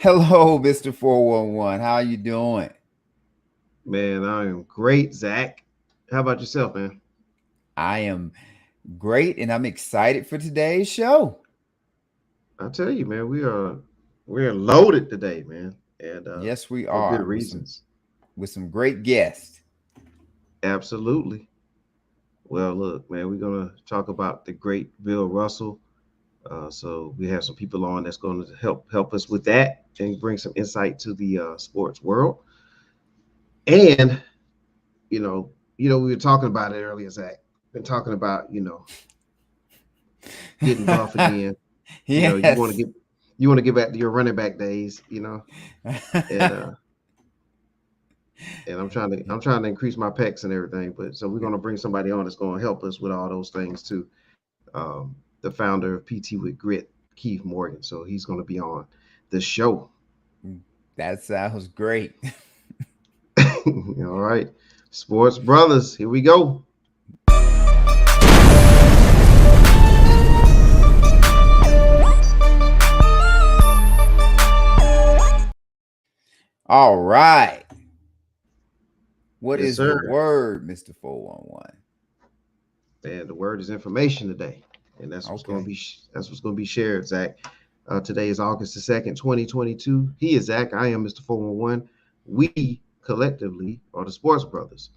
Hello, Mr. 411. How you doing? Man, I am great, Zach. How about yourself, man? I am great and I'm excited for today's show. I tell you, man, we're loaded today, man, and Yes, we for good are reasons. with some great guests. Absolutely. Well, look, man, we're gonna talk about the great Bill Russell. So we have some people on that's going to help us with that and bring some insight to the sports world. And we were talking about it earlier, Zach. Been talking about getting buff again. You want to Yes. get back to your running back days, and I'm trying to increase my pecs and everything. But so we're gonna bring somebody on that's gonna help us with all those things too. The founder of PT with Grit, Keith Morgan. So he's gonna be on the show. That sounds great. All right, Sports Brothers, here we go. All right. What Yes, is the sir. word, Mr. 411? And the word is information today, and Okay. that's what's gonna be shared, Zach. Today is August the 2nd, 2022. He is Zach. I am Mr. 411. We collectively are the Sports Brothers.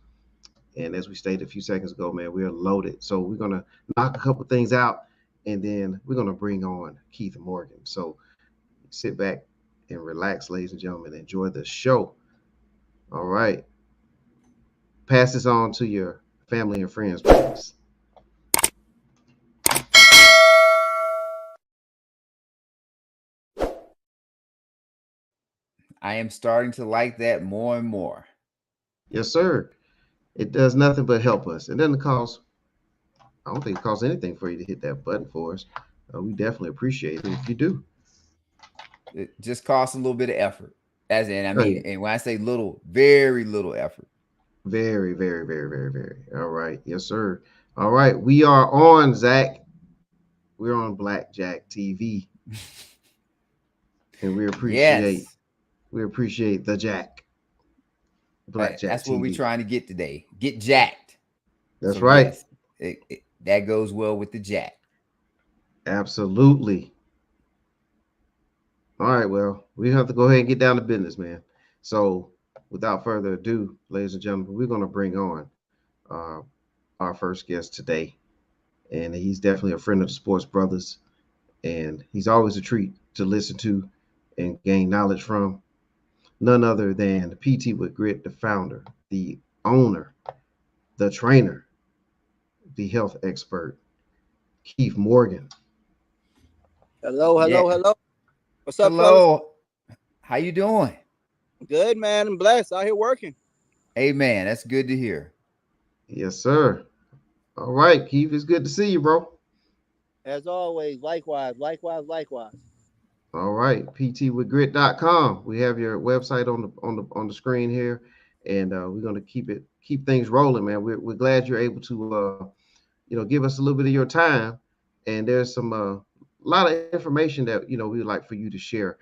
And as we stated a few seconds ago, man, we are loaded. So we're gonna knock a couple things out, and then we're gonna bring on Keith Morgan. So sit back and relax, ladies and gentlemen. Enjoy the show. All right. Pass this on to your family and friends, please. I am starting to like that more and more. Yes, sir. It does nothing but help us. It doesn't cost. I don't think it costs anything for you to hit that button for us. We definitely appreciate it if you do. It just costs a little bit of effort. As in, I mean, Hey, and when I say little, very little effort. very, very, very, very, very. All right. Yes, sir. All right. We are on, Zach. We're on Blackjack TV, and Yes. we appreciate the Jack Blackjack That's what we're TV. trying to get today. Get jacked. That's So right. yes, that goes well with the jack. Absolutely. All right. Well, we have to go ahead and get down to business, man. So, without further ado, ladies and gentlemen, we're going to bring on uh, our first guest today, and he's definitely a friend of the Sports Brothers, and he's always a treat to listen to and gain knowledge from. None other than PT with Grit, the founder, the owner, the trainer, the health expert, Keith Morgan. Hello, Yeah. hello, hello. What's up, fellas? Hello. How you doing? Good, man. I'm blessed. Out here working. Hey man, that's good to hear. Yes, sir. All right, Keith, it's good to see you, bro. As always, likewise, likewise, likewise. All right, PTWITGRIT.com. We have your website on the screen here, and we're gonna keep things rolling, man. We're glad you're able to give us a little bit of your time, and there's some lot of information that we would like for you to share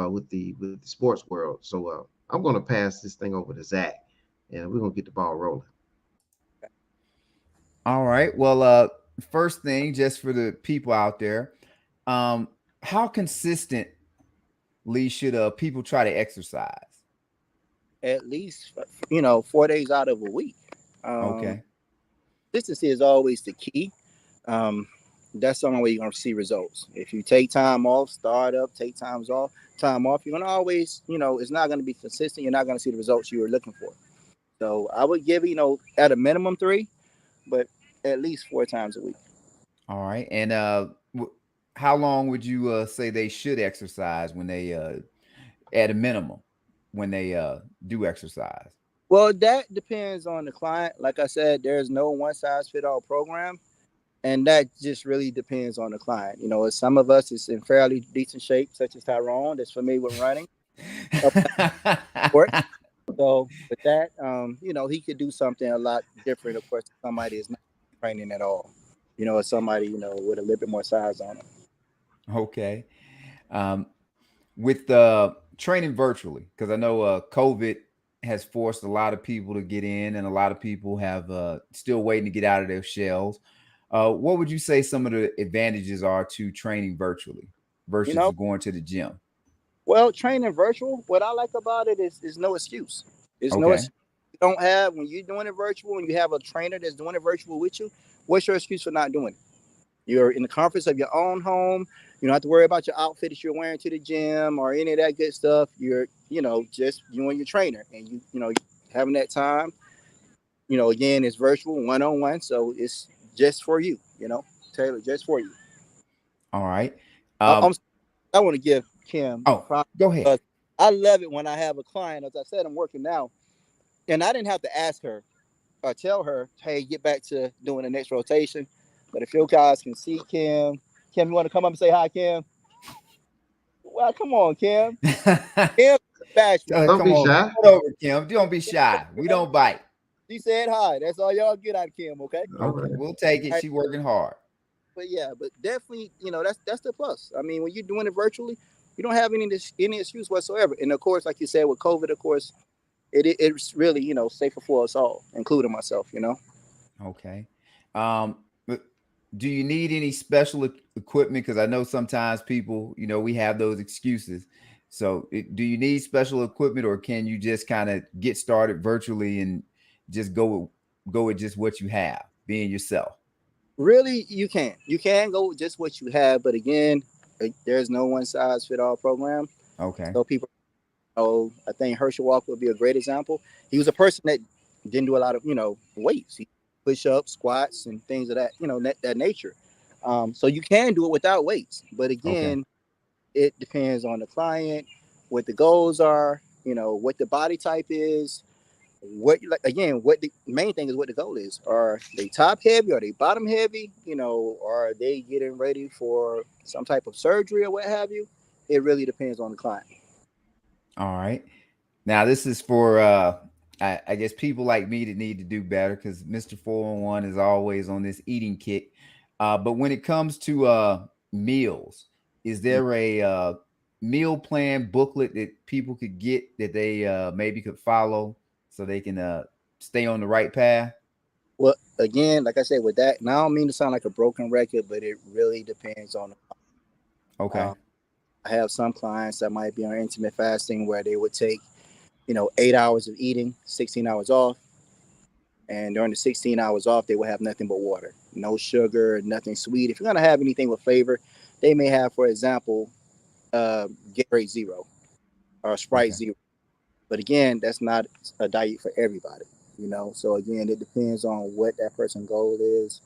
with the sports world. So I'm gonna pass this thing over to Zach, and we're gonna get the ball rolling. All right. Well, first thing, just for the people out there, um, how consistently should people try to exercise? At least, 4 days out of a week. Um, Okay. Consistency is always the key. Um, that's the only way you're gonna see results. If you take time off, start up, take time off, you're gonna always, it's not gonna be consistent. You're not gonna see the results you were looking for. So I would give, at a minimum 3, but at least 4 times a week. All right. And how long would you say they should exercise when they at a minimum when they do exercise? Well, that depends on the client. Like I said, there's no one size fit all program, and that just really depends on the client. Some of us is in fairly decent shape, such as Tyrone, that's familiar with running, up sports. So with that, he could do something a lot different. Of course, somebody is not training at all. Or somebody with a little bit more size on them. Okay. Um, with training virtually, because I know COVID has forced a lot of people to get in, and a lot of people have still waiting to get out of their shells. What would you say some of the advantages are to training virtually You versus know, going to the gym? well, training virtual, what I like about it is no excuse. It's no Okay. excuse. You don't have when you're doing it virtual and you have a trainer that's doing it virtual with you. What's your excuse for not doing it? You're in the comforts of your own home. You don't have to worry about your outfit that you're wearing to the gym or any of that good stuff. You're, just you and your trainer, and having that time. Again, it's virtual, one-on-one, so it's just for you. Taylor, just for you. All right. I, Um, I'm. I want to give Kim oh, props go ahead. because I love it when I have a client. As I said, I'm working now, and I didn't have to ask her or tell her, "Hey, get back to doing the next rotation." But if you guys can see Kim, you want to come up and say hi, Kim? Well, come on, Kim. Kim, bashful. Don't Come be on, shy. come on over, Kim. Don't be shy. We don't bite. She said hi. That's all y'all get out of Kim, okay? All Okay, right. we'll take it. All right. She working hard. But yeah, but definitely, that's the plus. I mean, when you're doing it virtually, you don't have any excuse whatsoever. And of course, like you said, with COVID, of course, it's really safer for us all, including myself. Okay. But do you need any special equipment? Because I know sometimes people, we have those excuses. So, do you need special equipment, or can you just kind of get started virtually and just go with just what you have, being yourself? Really, you can go with just what you have, but again, there's no one size fit all program. Okay. So people, I think Herschel Walker would be a great example. He was a person that didn't do a lot of weights, he push ups, squats, and things of that nature. So you can do it without weights, but Okay. again, it depends on the client, what the goals are, what the body type is, what the main thing is, what the goal is. Are they top heavy? Are they bottom heavy? Are they getting ready for some type of surgery or what have you? It really depends on the client. All right. Now this is for I guess people like me that need to do better, because Mr. 411 is always on this eating kick. But when it comes to meals, is there a meal plan booklet that people could get that they maybe could follow so they can stay on the right path? Well, again, like I said, with that, and I don't mean to sound like a broken record, but it really depends on. Okay. Um, I have some clients that might be on intermittent fasting where they would take, 8 hours of eating, 16 hours off, and during the 16 hours off, they will have nothing but water, no sugar, nothing sweet. If you're gonna have anything with flavor, they may have, for example, Gatorade Zero or Sprite Okay. Zero. But again, that's not a diet for everybody. So again, it depends on what that person's goal is,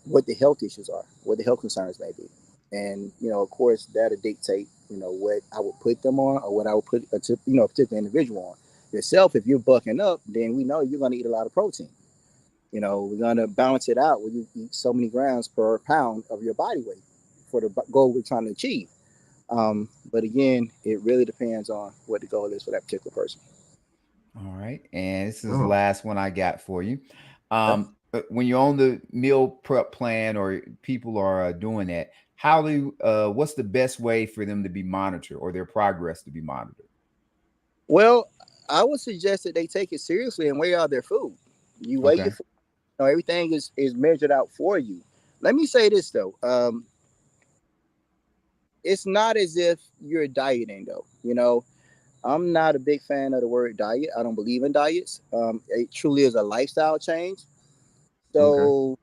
what the health issues are, what the health concerns may be. And, of course, that'll dictate, what I would put them on or what I would put a particular individual on. Yourself, if you're bucking up, then we know you're going to eat a lot of protein. We're going to balance it out where you eat so many grams per pound of your body weight for the goal we're trying to achieve. But again, it really depends on what the goal is for that particular person. All right. And this is the Oh, last one I got for you. Okay. When you're on the meal prep plan or people are doing that, what's the best way for them to be monitored or their progress to be monitored? Well, I would suggest that they take it seriously and weigh out their food. You weigh your Okay. food. Everything is measured out for you. Let me say this though. It's not as if you're dieting though. I'm not a big fan of the word diet. I don't believe in diets. It truly is a lifestyle change. okay. So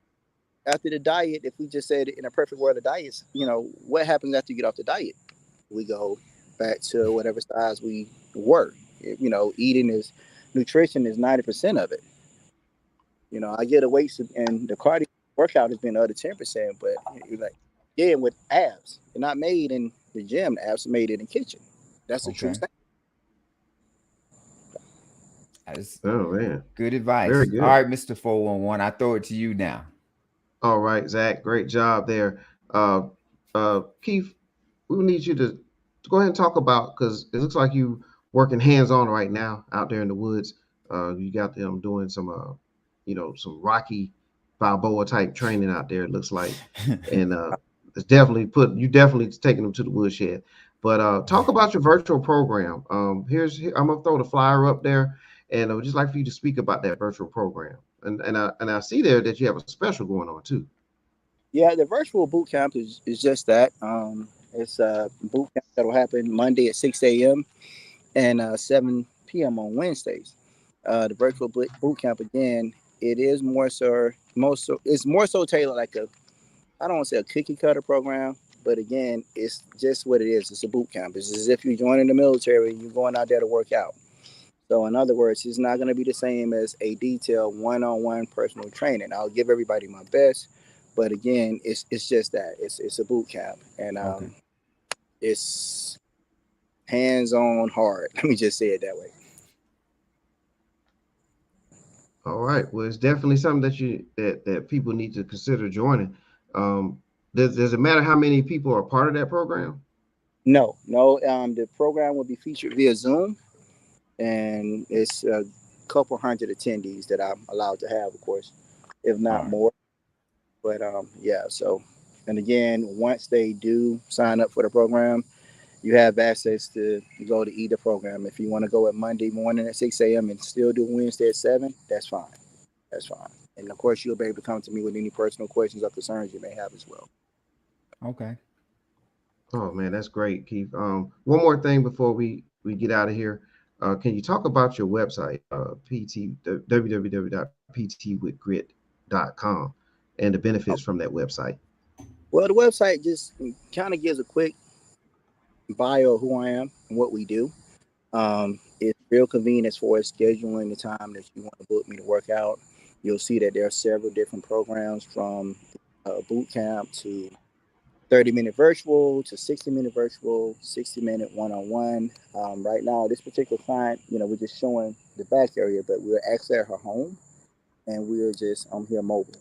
after the diet, if we just said in a perfect world of diets, what happens after you get off the diet? We go back to whatever size we were. Eating is nutrition is 90% of it. I get a weights and the cardio workout has been the other 10%, but like with abs, they're not made in the gym. The abs are made in the kitchen. That's the true Okay. thing. That's Oh man, good very advice. All good. right, Mr. 411, I throw it to you now. All right, Zach, great job there. Keith, we need you to go ahead and talk about, because it looks like you working hands on right now out there in the woods. You got them doing some some Rocky Balboa type training out there. It looks like, and it's definitely you definitely taking them to the woodshed. But talk about your virtual program. I'm gonna throw the flyer up there, and I would just like for you to speak about that virtual program. And I see there that you have a special going on too. Yeah, the virtual boot camp is just that. It's a boot camp that'll happen Monday at 6 a.m. and 7 p.m. on Wednesdays. The virtual boot camp again, it is it's more so tailored like I don't want to say a cookie cutter program, but again, it's just what it is. It's a boot camp. It's as if you're joining the military and you're going out there to work out. So in other words, it's not going to be the same as a detailed one-on-one personal training. I'll give everybody my best, but again, it's just that it's a boot camp, and it's hands-on hard. Let me just say it that way. All right. Well, it's definitely something that people need to consider joining. Does it matter how many people are part of that program? No. The program will be featured via Zoom, and it's a couple hundred attendees that I'm allowed to have, of course, if not more. But yeah. So, and again, once they do sign up for the program, you have access to go to either program. If you want to go at Monday morning at 6 a.m. and still do Wednesday at 7, that's fine. That's fine. And of course, you'll be able to come to me with any personal questions or concerns you may have as well. Okay. Oh man, that's great, Keith. One more thing before we get out of here. Can you talk about your website, www.ptwitgrit.com, and the benefits from that website? Well, the website just kind of gives a quick bio of who I am and what we do. It's real convenient as far as scheduling the time that you want to book me to work out. You'll see that there are several different programs from boot camp to 30-minute virtual to 60-minute virtual, 60-minute one-on-one. Right now, this particular client, we're just showing the back area, but we're actually at her home, and we're just here mobile,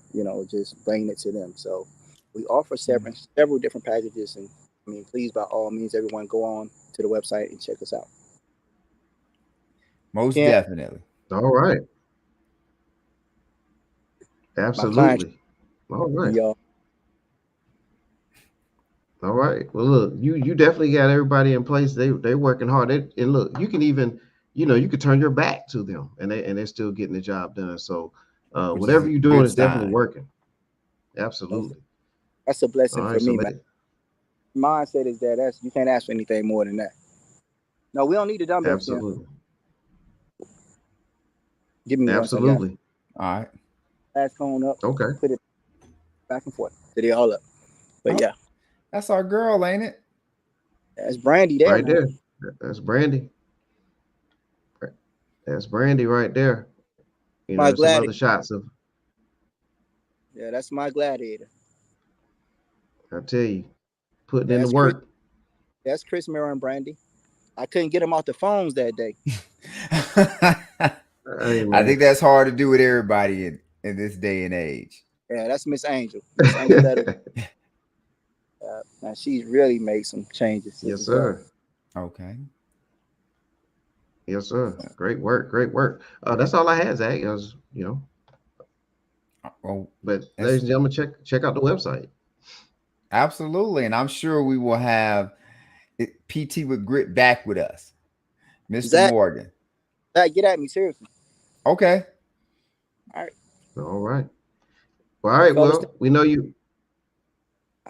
just bringing it to them. So we offer several different packages, and I mean, please, by all means, everyone go on to the website and check us out. Most definitely. All right. Absolutely. All right. Y'all. All right. Well, look, you definitely got everybody in place. They're working hard. And look, you can even, you could turn your back to them, and they're still getting the job done. So whatever you're doing is definitely working. Absolutely. That's a blessing for me, man. Mindset is that you can't ask for anything more than that. No, we don't need the dumbbells. Absolutely. Give me absolutely. All right. Last cone up. Okay. Put it back and forth. Put it all up. But yeah. That's our girl, ain't it? That's Brandy there. Right there. That's Brandy. That's Brandy right there. There's some other shots of. Yeah, that's my gladiator. I tell you, putting in the work. That's Chris Miller and Brandy. I couldn't get them off the phones that day. I think that's hard to do with everybody in this day and age. Yeah, that's Miss Angel. Miss Angel and she's really made some changes. Yes, sir. Okay. Yes, sir. Great work. Great work. That's all I had, Zach. But ladies and gentlemen, check out the website. Absolutely. And I'm sure we will have PT with Grit back with us. Mr. Morgan. Zach, get at me, seriously. Okay. All right. All right. Well, all right. Well, we know you.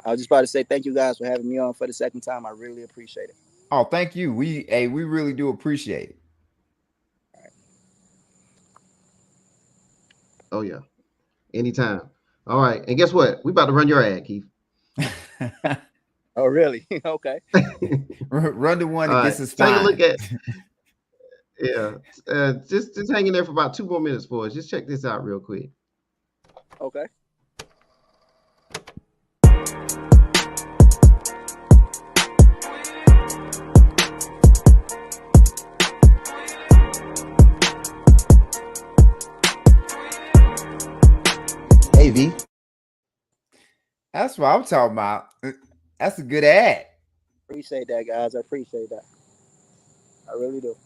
I was just about to say thank you guys for having me on for the second time. I really appreciate it. Oh, thank you. We really do appreciate it. All right. Oh yeah. Anytime. All right. And guess what? We about to run your ad, Keith. Oh, really? Okay. Run the one that gets us fine. Take a look at. Yeah. Just hang in there for about 2 more minutes for us. Just check this out real quick. Okay. Hey, V. That's what I'm talking about. That's a good ad. Appreciate that, guys. I appreciate that. I really do.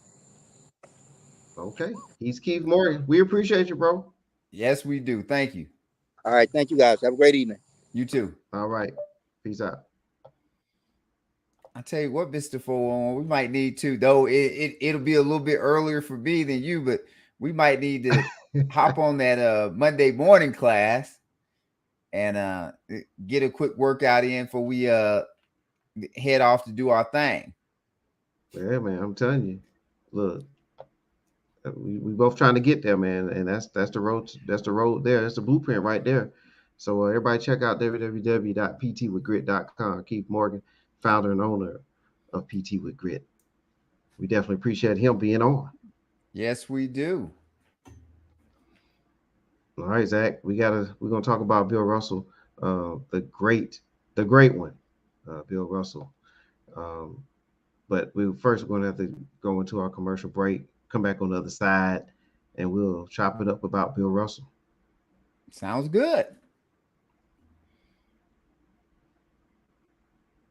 Okay. He's Keith Morgan. We appreciate you, bro. Yes, we do. Thank you. All right. Thank you, guys. Have a great evening. You too. All right. Peace out. I tell you what, Mr. 411, we might need to, though it'll be a little bit earlier for me than you, but we might need to hop on that Monday morning class and get a quick workout in before we head off to do our thing. Yeah, man, I'm telling you, look, we both trying to get there, man, and that's the road. That's the road there. That's the blueprint right there. So everybody check out www.ptwitgrit.com. Keith Morgan, founder and owner of PT with Grit. We definitely appreciate him being on. Yes, we do. All right, Zach, we're gonna talk about Bill Russell, the great one, Bill Russell. But we're going to have to go into our commercial break, come back on the other side, and we'll chop it up about Bill Russell. Sounds good.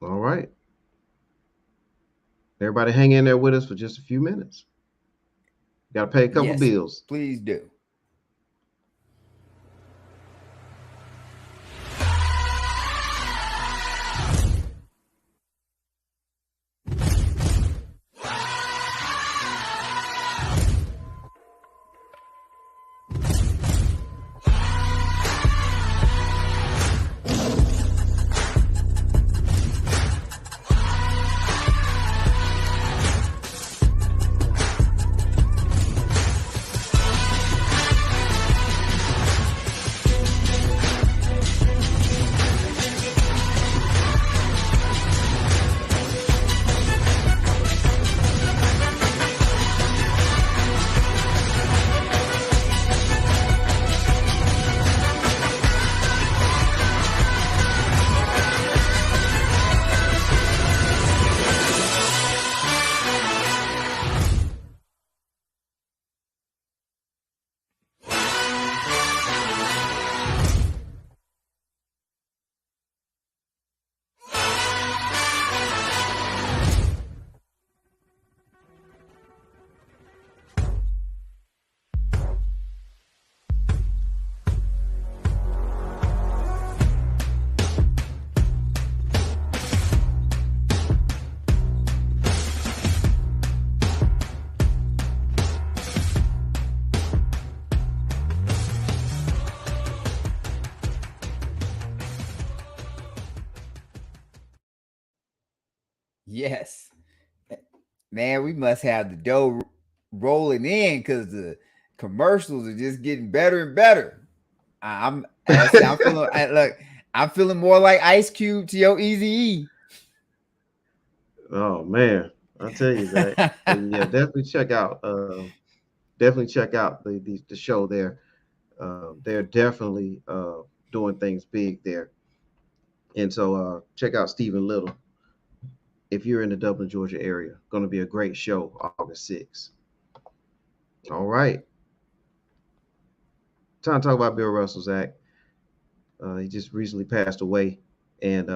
All right. Everybody hang in there with us for just a few minutes. Got to pay a couple bills. Please do. Yes, man, we must have the dough rolling in because the commercials are just getting better and better. I'm feeling more like Ice Cube to your Eazy-E. Oh man, I'll tell you that. Yeah, definitely check out the show there. They're definitely doing things big there. And so check out Stephen Little if you're in the Dublin, Georgia area. Going to be a great show August 6th. All right. Time to talk about Bill Russell, Zach. He just recently passed away, and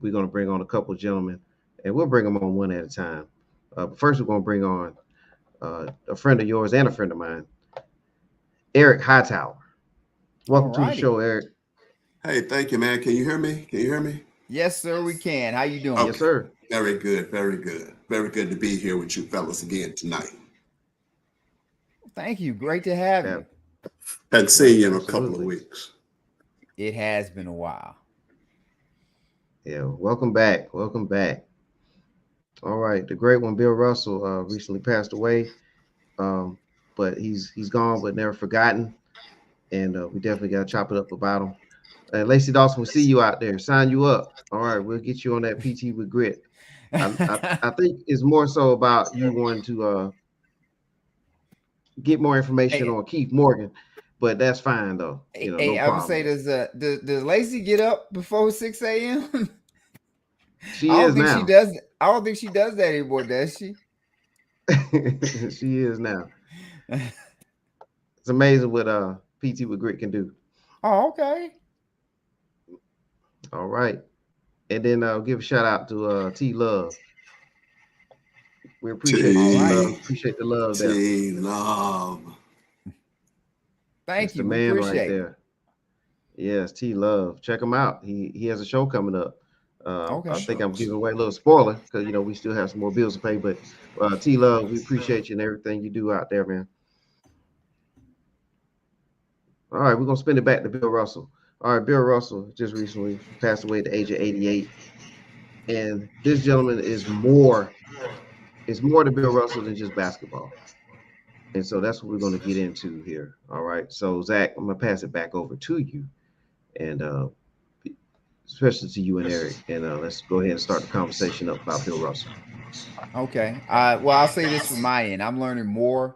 we're going to bring on a couple of gentlemen, and we'll bring them on one at a time. But first, we're going to bring on a friend of yours and a friend of mine, Eric Hightower. Welcome to the show, Eric. Hey, thank you, man. Can you hear me? Yes, sir, we can. How you doing? Okay. Yes, sir. Very good. Very good to be here with you fellas again tonight. Thank you. Great to have you. Hadn't seen you in a couple of weeks. It has been a while. Yeah, welcome back. All right, the great one, Bill Russell, recently passed away, but he's gone but never forgotten, and we definitely got to chop it up about him. Lacey Dawson, we'll see you out there. Sign you up. All right, we'll get you on that PT with Grit. I think it's more so about you wanting to get more information on Keith Morgan, but that's fine though. No I would say, does Lacey get up before 6 a.m.? She is now. She does. I don't think she does that anymore, does she? She is now. It's amazing what PT with Grit can do. Oh, okay. All right. And then I'll give a shout out to T Love. We appreciate appreciate the love there. T Love. Thank you. The man right there. Yes, T Love. Check him out. He has a show coming up. Okay. I think I'm giving away a little spoiler because we still have some more bills to pay. But T Love, we appreciate you and everything you do out there, man. All right, we're gonna spin it back to Bill Russell. All right, Bill Russell just recently passed away at the age of 88, and this gentleman is more to Bill Russell than just basketball. And so that's what we're going to get into here. All right. So Zach, I'm gonna pass it back over to you, and especially to you and Eric. And let's go ahead and start the conversation up about Bill Russell. Okay. Well, I'll say this from my end. I'm learning more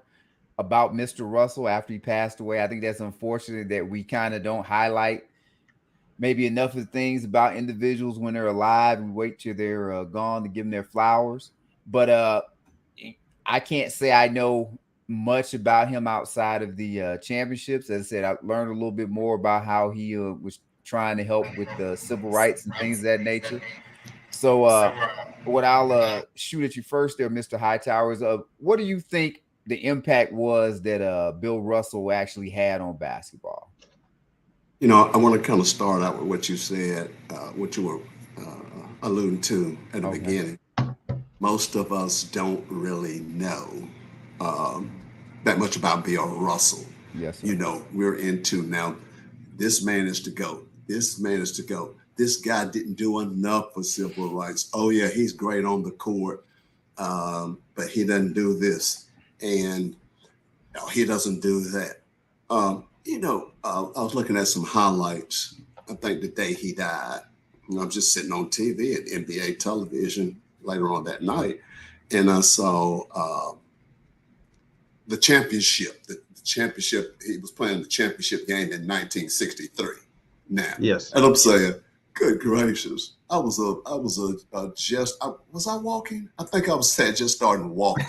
about Mr. Russell after he passed away. I think that's unfortunate that we kind of don't highlight maybe enough of things about individuals when they're alive. We wait till they're gone to give them their flowers. But I can't say I know much about him outside of the championships. As I said, I learned a little bit more about how he was trying to help with the civil rights and things of that nature. So what I'll shoot at you first there, Mr. Hightower, is what do you think the impact was that Bill Russell actually had on basketball? You know, I want to kind of start out with what you said, what you were alluding to at the beginning. Most of us don't really know that much about Bill Russell. Yes, sir. You know, we're into now, this man is to go. This man is to go. This guy didn't do enough for civil rights. Oh, yeah, he's great on the court, but he doesn't do this. And he doesn't do that. You know, I was looking at some highlights, I think the day he died. And I'm just sitting on TV at NBA television later on that night, and I saw the championship. The championship, he was playing the championship game in 1963. Now, yes, and I'm saying, good gracious, was I walking? I think I was just starting walking,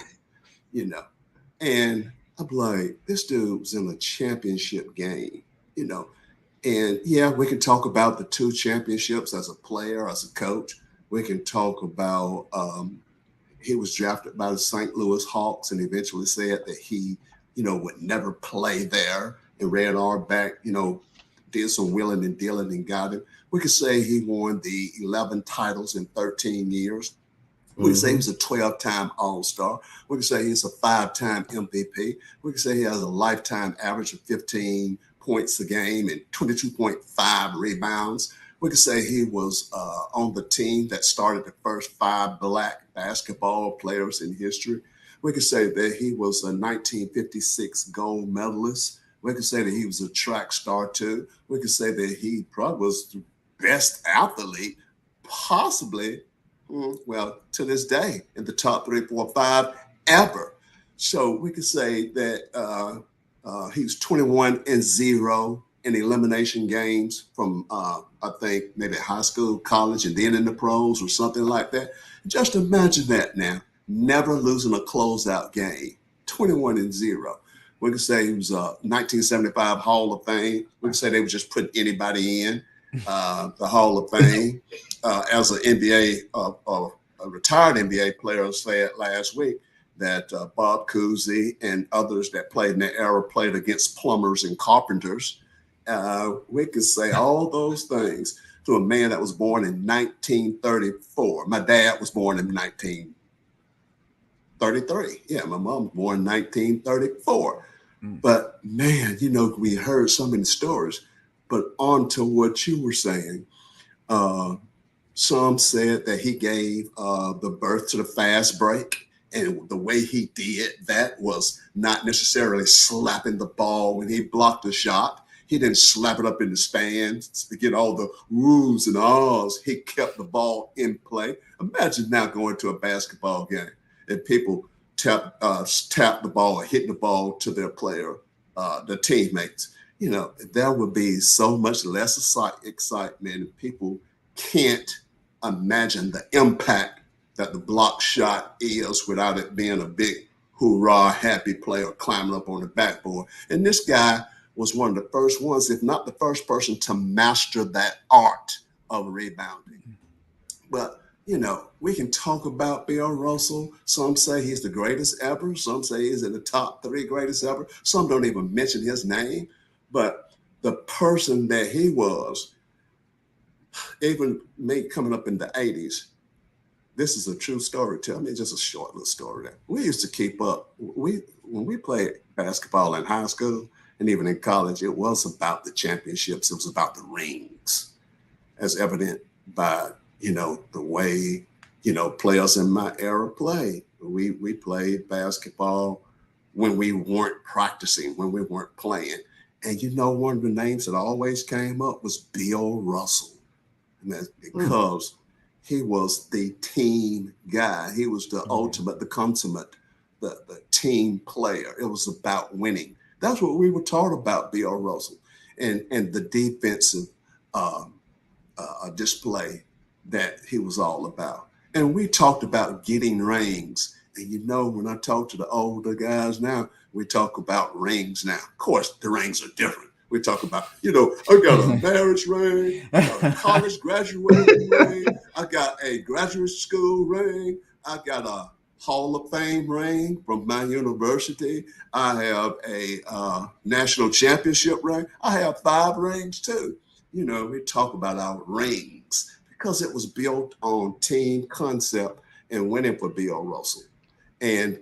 you know, and I'm like, this dude was in a championship game, you know, and yeah, we can talk about the 2 championships as a player, as a coach. We can talk about he was drafted by the St. Louis Hawks and eventually said that he, you know, would never play there. And Red Auerbach, you know, did some wheeling and dealing and got him. We could say he won the 11 titles in 13 years. We could say he was a 12-time All-Star. We could say he's a 5-time MVP. We could say he has a lifetime average of 15 points a game and 22.5 rebounds. We could say he was on the team that started the first 5 Black basketball players in history. We could say that he was a 1956 gold medalist. We could say that he was a track star too. We could say that he probably was the best athlete, possibly, well, to this day, in the top 3, 4, 5 ever. So we could say that he was 21-0 in elimination games from, I think, maybe high school, college, and then in the pros or something like that. Just imagine that now, never losing a closeout game, 21-0. We could say he was a 1975 Hall of Fame. We could say they were just putting anybody in the Hall of Fame. As an NBA, a retired NBA player said last week that Bob Cousy and others that played in the era played against plumbers and carpenters. We could say all those things to a man that was born in 1934. My dad was born in 1933. Yeah, my mom was born in 1934. But man, you know, we heard so many stories. But on to what you were saying, some said that he gave the birth to the fast break. And the way he did that was not necessarily slapping the ball when he blocked a shot. He didn't slap it up in the stands to get all the woos and ahs. He kept the ball in play. Imagine now going to a basketball game and people tap the ball or hit the ball to their player, their teammates. You know, there would be so much less excitement, and people can't imagine the impact that the block shot is without it being a big hoorah, happy player climbing up on the backboard. And this guy was one of the first ones, if not the first person, to master that art of rebounding. But, you know, we can talk about Bill Russell. Some say he's the greatest ever. Some say he's in the top 3 greatest ever. Some don't even mention his name. But the person that he was, even me coming up in the 80s, this is a true story. Tell me just a short little story. That we used to keep up. When we played basketball in high school and even in college, it was about the championships. It was about the rings, as evident by, the way, players in my era played. We played basketball when we weren't practicing, when we weren't playing. And one of the names that always came up was Bill Russell. And that's because he was the team guy. He was the ultimate, the consummate, the team player. It was about winning. That's what we were taught about Bill Russell and the defensive display that he was all about. And we talked about getting rings. And when I talk to the older guys now, we talk about rings now. Of course, the rings are different. We talk about, I got a marriage ring, I got a college graduating ring, I got a graduate school ring, I got a Hall of Fame ring from my university, I have a national championship ring, I have 5 rings too. We talk about our rings because it was built on team concept and winning for Bill Russell. And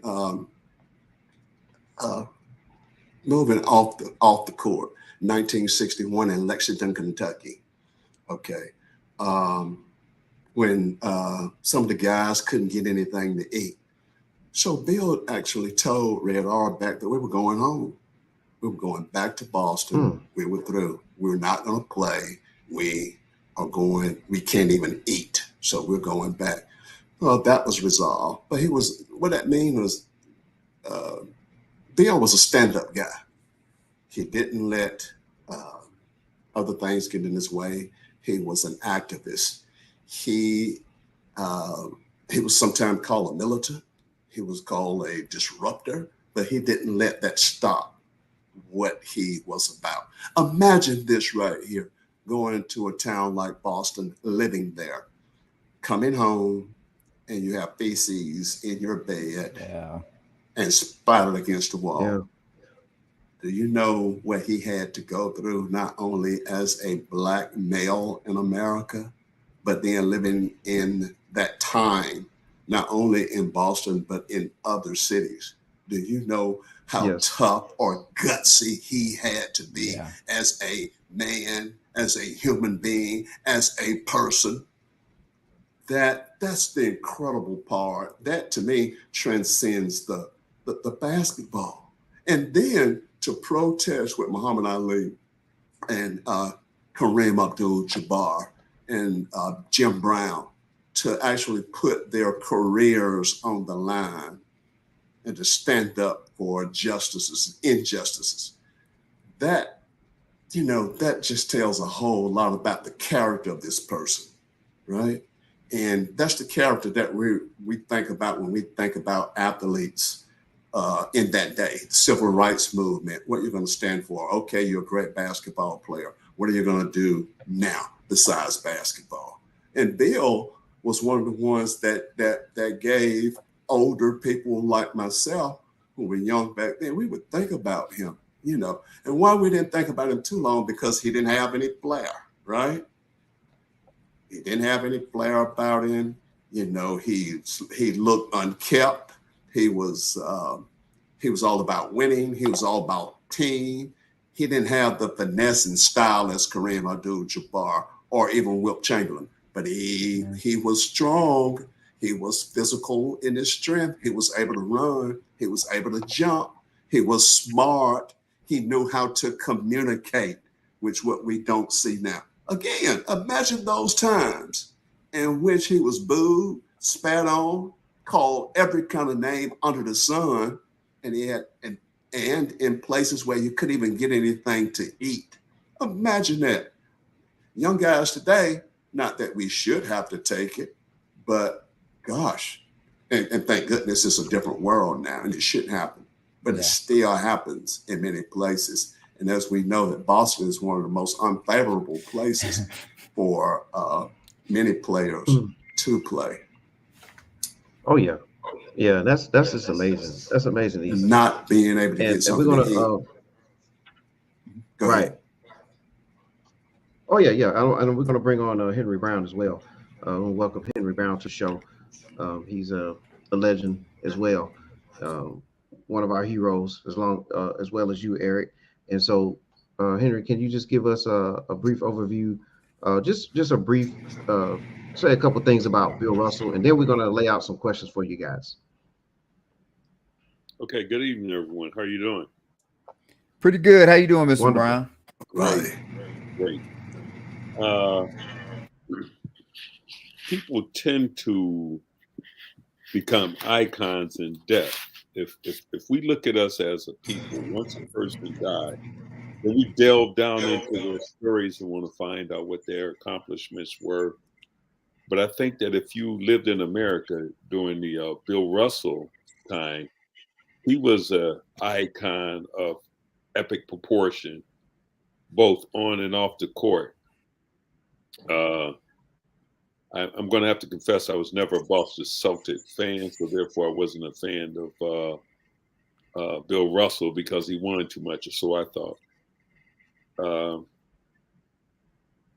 moving off the court, 1961 in Lexington, Kentucky. Okay. When some of the guys couldn't get anything to eat. So Bill actually told Red Auerbach that we were going home. We were going back to Boston. We were through. We were not going to play. We can't even eat. So we're going back. Well, that was resolved. But what that mean was Bill was a stand-up guy. He didn't let other things get in his way. He was an activist. He was sometimes called a militant. He was called a disruptor, but he didn't let that stop what he was about. Imagine this right here, going to a town like Boston, living there, coming home, and you have feces in your bed and spotted against the wall. Yeah. Do you know what he had to go through, not only as a Black male in America, but then living in that time, not only in Boston, but in other cities? Do you know how tough or gutsy he had to be as a man, as a human being, as a person? That's the incredible part. That to me transcends the basketball. And then to protest with Muhammad Ali and Kareem Abdul-Jabbar and Jim Brown, to actually put their careers on the line and to stand up for injustices. That just tells a whole lot about the character of this person, right? And that's the character that we think about when we think about athletes in that day, the civil rights movement, what you're going to stand for. Okay, you're a great basketball player. What are you going to do now besides basketball? And Bill was one of the ones that gave older people like myself, who were young back then, we would think about him, And why we didn't think about him too long, because he didn't have any flair, right? He didn't have any flair about him. He looked unkept. He was all about winning. He was all about team. He didn't have the finesse and style as Kareem Abdul-Jabbar or even Wilt Chamberlain, but he was strong. He was physical in his strength. He was able to run. He was able to jump. He was smart. He knew how to communicate, which what we don't see now. Again, imagine those times in which he was booed, spat on, called every kind of name under the sun, and he had and in places where you couldn't even get anything to eat. Imagine that. Young guys today, not that we should have to take it, but gosh, and thank goodness it's a different world now, and it shouldn't happen, but it still happens in many places. And as we know, that Boston is one of the most unfavorable places for many players to play. Oh yeah, yeah. That's just amazing. That's amazing. Not being able to get something to eat. Right. Oh yeah. And we're going to bring on Henry Brown as well. We'll welcome Henry Brown to the show. He's a legend as well. One of our heroes, as well as you, Eric. And so, Henry, can you just give us a brief overview? Just a brief, say a couple things about Bill Russell, and then we're going to lay out some questions for you guys. Okay. Good evening, everyone. How are you doing? Pretty good. How you doing, Mr. Wonderful. Brown? Right. Great. People tend to become icons in death. If we look at us as a people, once a person died, then we delve down into their stories and want to find out what their accomplishments were. But I think that if you lived in America during the Bill Russell time, he was an icon of epic proportion, both on and off the court. I'm going to have to confess I was never a Boston Celtic fan, so therefore I wasn't a fan of Bill Russell because he won too much, or so I thought.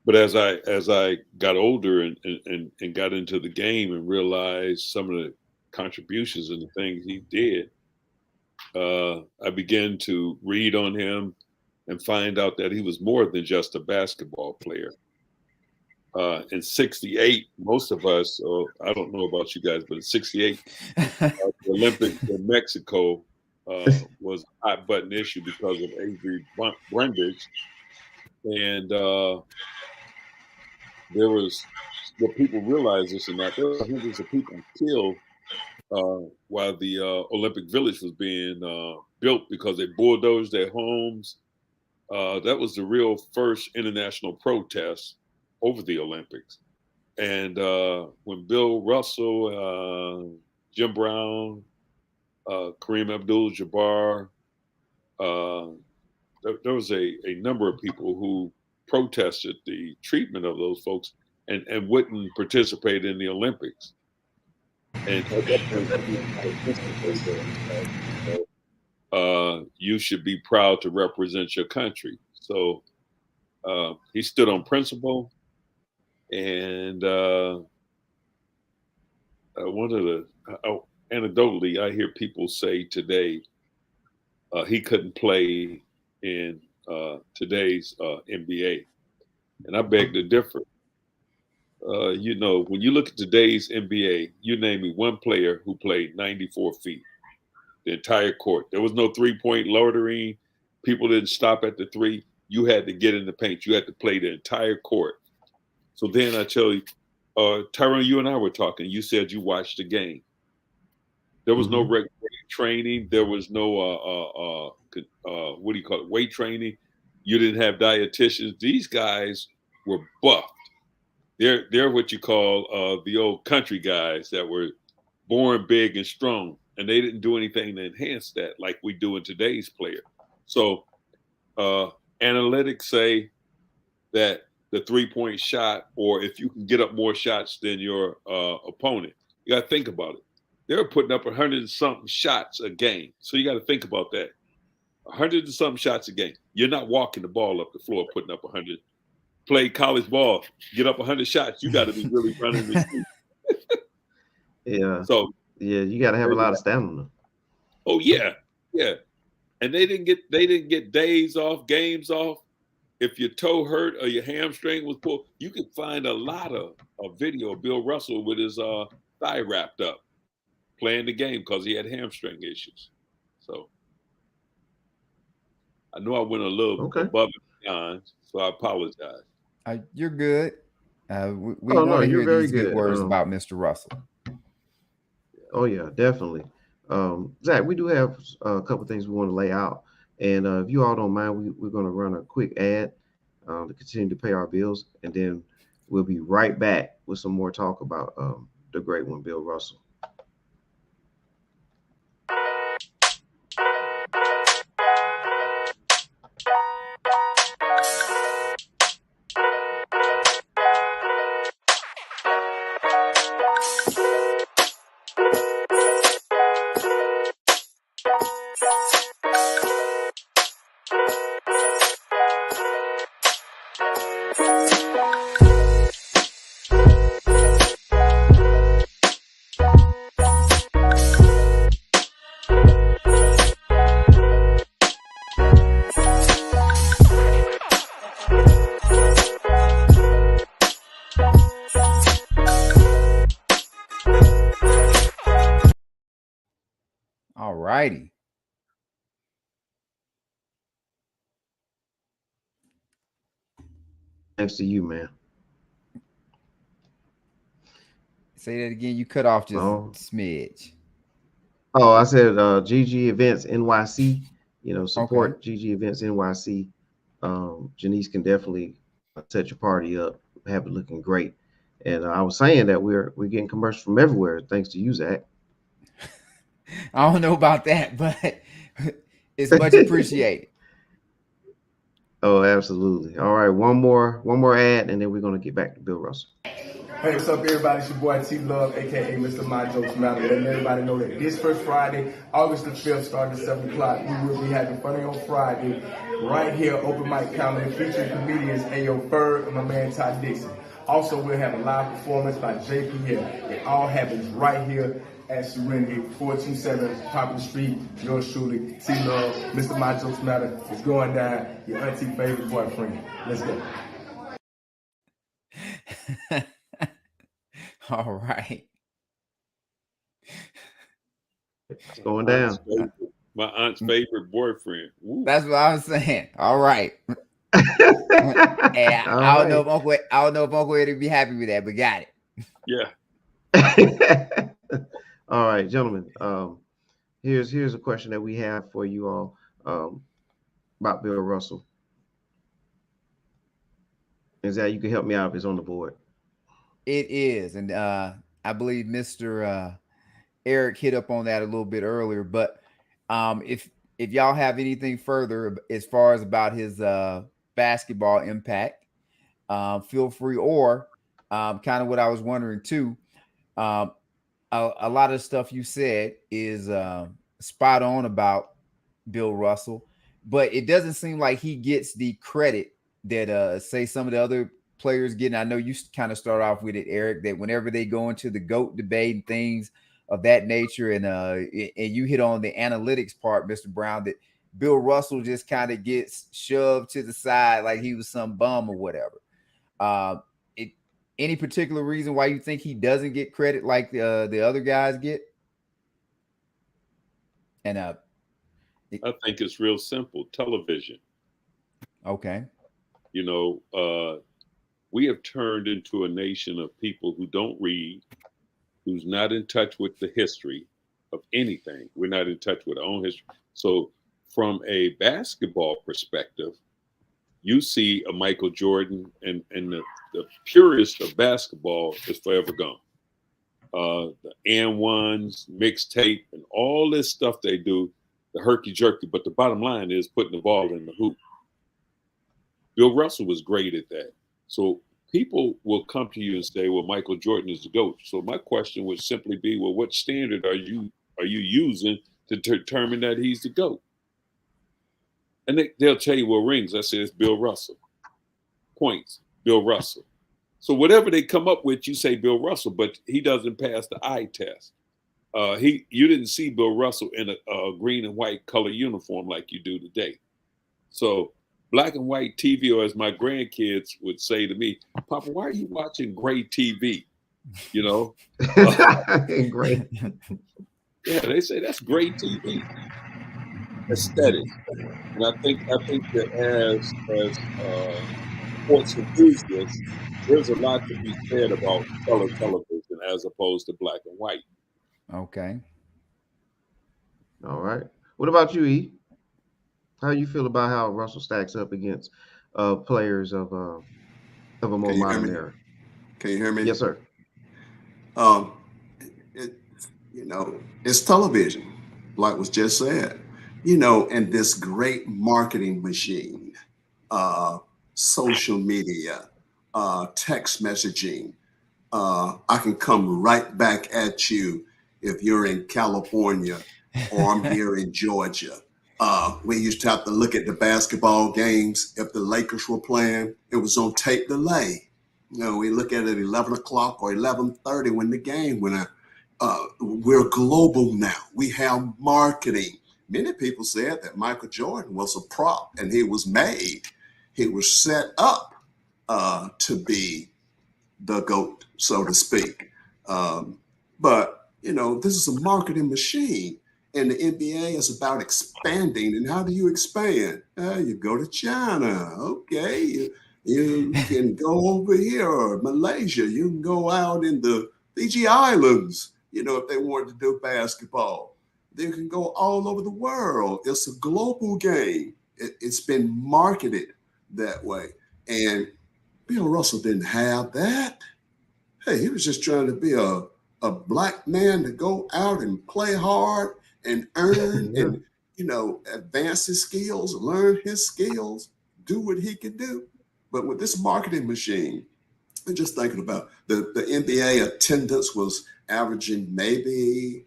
But as I got older and got into the game and realized some of the contributions and the things he did, I began to read on him and find out that he was more than just a basketball player. In '68, most of us, I don't know about you guys, but in '68, the Olympics in Mexico was a hot button issue because of Avery Brundage. And there was, what people realize this or not, there were hundreds of people killed while the Olympic Village was being built because they bulldozed their homes. That was the real first international protest over the Olympics. And when Bill Russell, Jim Brown, Kareem Abdul-Jabbar, there was a number of people who protested the treatment of those folks and wouldn't participate in the Olympics. And at that point, you should be proud to represent your country. So he stood on principle. And anecdotally, I hear people say today he couldn't play in today's NBA, and I beg to differ. When you look at today's NBA, you name me one player who played 94 feet, the entire court. There was no three-point loitering. People didn't stop at the three. You had to get in the paint. You had to play the entire court. So then I tell you, Tyrone, you and I were talking. You said you watched the game. There was no regular training. There was no weight training. You didn't have dietitians. These guys were buffed. They're what you call the old country guys that were born big and strong, and they didn't do anything to enhance that like we do in today's player. So analytics say that the three-point shot, or if you can get up more shots than your opponent, you got to think about it. They're putting up 100 and something shots a game. So you got to think about that. 100 and something shots a game. You're not walking the ball up the floor, putting up 100. Play college ball, get up 100 shots. You got to be really running the street. Yeah. So yeah, you got to have a lot of stamina. Oh yeah, yeah. And they didn't get days off, games off. If your toe hurt or your hamstring was pulled, you could find a lot of video of Bill Russell with his thigh wrapped up, playing the game because he had hamstring issues. So I know I went a little above and beyond, so I apologize. You're good. We want to hear these good words about Mr. Russell. Oh yeah, definitely. Zach, we do have a couple things we want to lay out. And if you all don't mind, we're going to run a quick ad to continue to pay our bills. And then we'll be right back with some more talk about the great one, Bill Russell. All righty. Thanks to you, man. Say that again. You cut off just a Oh, smidge. I said GG Events NYC. You know, Okay. support GG Events NYC. Janice can definitely set your party up, have it looking great. And I was saying that we're getting commercials from everywhere, thanks to you, Zach. I don't know about that, but it's much appreciated. Oh, absolutely. All right, one more ad, and then we're gonna get back to Bill Russell. Hey, what's up, everybody? It's your boy T Love, aka Mr. My Jokes Matter. Letting everybody know that this first Friday, August the 5th, starting at 7 o'clock, we will be having Funny on Friday right here, open mic comedy, featuring comedians Ayo Ferg and my man Todd Dixon. Also, we'll have a live performance by JPL. It all happens right here at Serenity, 427 Poplar Street. Yours truly, T Love, Mr. My Jokes Matter. It's going down. Your auntie favorite boyfriend. Let's go. All right. It's going down. My aunt's favorite boyfriend. Woo. That's what I was saying. All right. And I don't know if Uncle Eddie would be happy with that, but got it. Yeah. All right, gentlemen. Here's a question that we have for you all about Bill Russell. Is that you can help me out if it's on the board? It is, and I believe Mr. Eric hit up on that a little bit earlier. But if y'all have anything further as far as about his basketball impact, feel free. Or kind of what I was wondering too. A lot of stuff you said is spot on about Bill Russell, but it doesn't seem like he gets the credit that say some of the other players get. And I know you kind of start off with it, Eric, that whenever they go into the GOAT debate and things of that nature, and you hit on the analytics part, Mr. Brown, that Bill Russell just kind of gets shoved to the side like he was some bum or whatever. Any particular reason why you think he doesn't get credit like the other guys get? And I think it's real simple. Television. Okay. You know, we have turned into a nation of people who don't read, who's not in touch with the history of anything. We're not in touch with our own history. So from a basketball perspective, you see a Michael Jordan, and the purist of basketball is forever gone. The and-ones, mixtape, and all this stuff they do, the herky-jerky. But the bottom line is putting the ball in the hoop. Bill Russell was great at that. So people will come to you and say, well, Michael Jordan is the GOAT. So my question would simply be, well, what standard are you using to determine that he's the GOAT? And they'll tell you, well, rings. I say it's Bill Russell. Points, Bill Russell. So whatever they come up with, you say Bill Russell, but he doesn't pass the eye test. You didn't see Bill Russell in a green and white color uniform like you do today. So black and white TV, or as my grandkids would say to me, Papa, why are you watching gray TV? You know? Great. Yeah, they say that's gray TV. Aesthetic. And I think that as sports enthusiasts, there's a lot to be said about color television as opposed to black and white. Okay. All right. What about you, E? How you feel about how Russell stacks up against players of a more modern era? Can you hear me? Yes, sir. It's television, like was just said. And this great marketing machine, social media, text messaging. I can come right back at you if you're in California or I'm here in Georgia. We used to have to look at the basketball games. If the Lakers were playing, it was on tape delay. We look at it at 11 o'clock or 11:30 when the game went out. We're global now. We have marketing. Many people said that Michael Jordan was a prop and he was made. He was set up to be the GOAT, so to speak. But this is a marketing machine. And the NBA is about expanding. And how do you expand? You go to China. Okay. You can go over here, Malaysia. You can go out in the Fiji Islands, you know, if they wanted to do basketball. They can go all over the world. It's a global game. It's been marketed that way. And Bill Russell didn't have that. Hey, he was just trying to be a black man to go out and play hard and earn Yeah. and, you know, advance his skills, learn his skills, do what he can do. But with this marketing machine, I'm just thinking about the NBA attendance was averaging maybe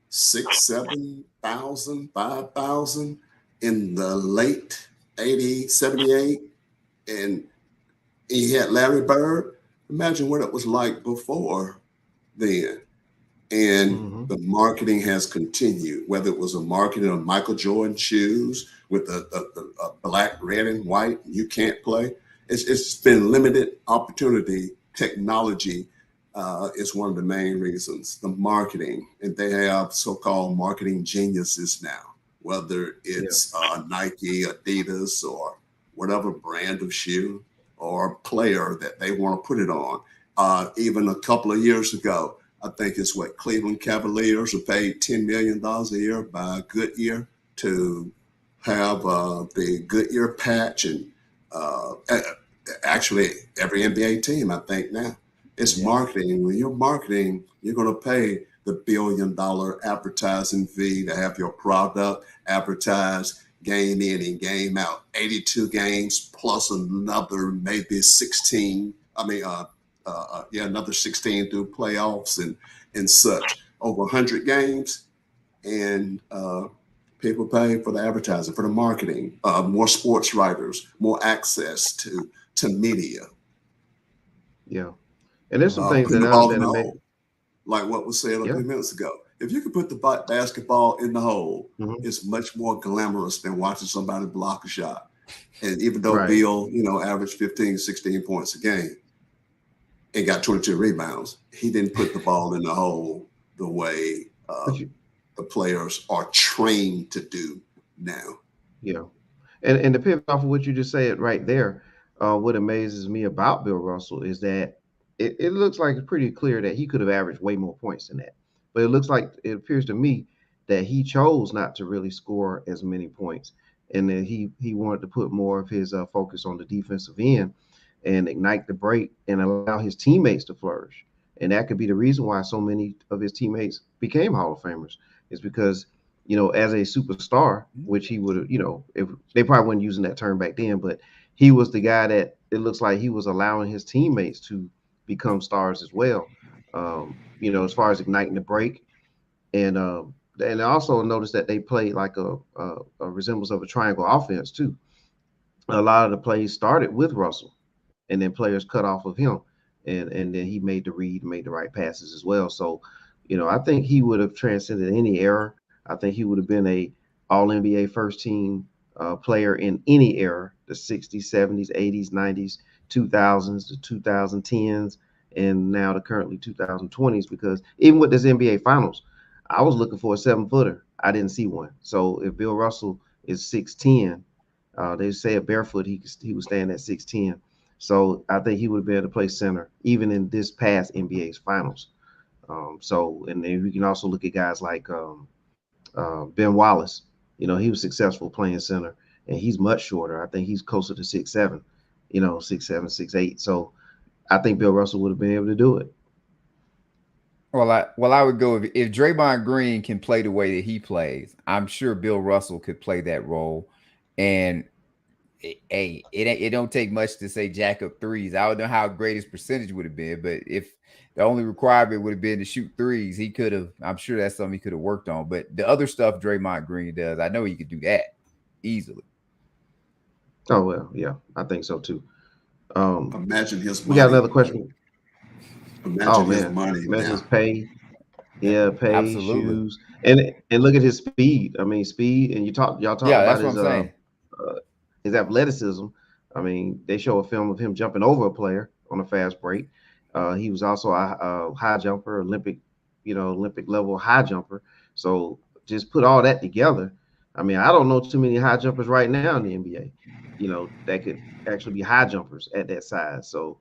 6,000, 7,000, 5,000 in the late 80s, 78. And he had Larry Bird. Imagine what it was like before then. And the marketing has continued, whether it was a marketing of Michael Jordan shoes with a black, red, and white, you can't play. It's been limited opportunity. Technology is one of the main reasons. The marketing, and they have so-called marketing geniuses now, whether it's Nike, Adidas, or whatever brand of shoe or player that they want to put it on. Even a couple of years ago, I think it's what Cleveland Cavaliers are paid $10 million a year by Goodyear to have the Goodyear patch, and actually every NBA team, I think now. It's marketing. When you're marketing, you're going to pay the $1 billion advertising fee to have your product advertised game in and game out. 82 games plus another maybe 16. Another 16 through playoffs and such. Over 100 games, and people pay for the advertising, for the marketing. More sports writers, more access to media. Yeah, and there's some things Putting that the ball I in the that hole, like what was said a Yeah. few minutes ago. If you could put the basketball in the hole, it's much more glamorous than watching somebody block a shot. And even though Right. Bill, averaged 15, 16 points a game and got 22 rebounds, he didn't put the ball in the hole the way the players are trained to do now. Yeah. And to pivot off of what you just said right there, what amazes me about Bill Russell is that it looks like it's pretty clear that he could have averaged way more points than that. But it appears to me that he chose not to really score as many points, and that he wanted to put more of his focus on the defensive end and ignite the break and allow his teammates to flourish. And that could be the reason why so many of his teammates became Hall of Famers, is because, as a superstar, which he would have, if they probably weren't using that term back then, but he was the guy that it looks like he was allowing his teammates to become stars as well. As far as igniting the break, and I also noticed that they played like a resemblance of a triangle offense too. A lot of the plays started with Russell, and then players cut off of him, and then he made the read, made the right passes as well. So, I think he would have transcended any era. I think he would have been a All NBA first team player in any era: the 60s, 70s, 80s, 90s, 2000s, the 2010s, and now the currently 2020s. Because even with this NBA Finals, I was looking for a 7-footer. I didn't see one. So if Bill Russell is 6'10", they say a barefoot he was standing at 6'10". So I think he would have been able to play center even in this past NBA's Finals. And then we can also look at guys like Ben Wallace. He was successful playing center, and he's much shorter. I think he's closer to 6'7", 6'7", 6'8". So I think Bill Russell would have been able to do it. Well, I would go if Draymond Green can play the way that he plays, I'm sure Bill Russell could play that role. And it don't take much to say jack up threes. I don't know how great his percentage would have been, but if the only requirement would have been to shoot threes, he could have. I'm sure that's something he could have worked on. But the other stuff Draymond Green does, I know he could do that easily. Oh well, yeah, I think so too. Imagine his money. We got another question. Imagine his money. Imagine his pay. Yeah, pay, Absolutely. shoes, and look at his speed. I mean, speed, and y'all talk about his athleticism. I mean, they show a film of him jumping over a player on a fast break. He was also a high jumper, Olympic level high jumper. So just put all that together. I mean, I don't know too many high jumpers right now in the NBA, that could actually be high jumpers at that size. So,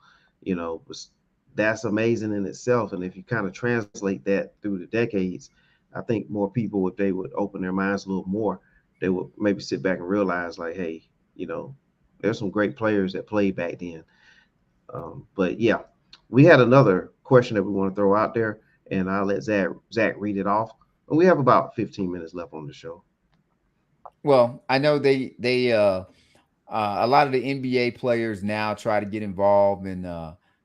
that's amazing in itself. And if you kind of translate that through the decades, I think more people, if they would open their minds a little more, they would maybe sit back and realize like, hey, there's some great players that played back then. But yeah, we had another question that we want to throw out there, and I'll let Zach read it off. And we have about 15 minutes left on the show. Well, I know they a lot of the NBA players now try to get involved in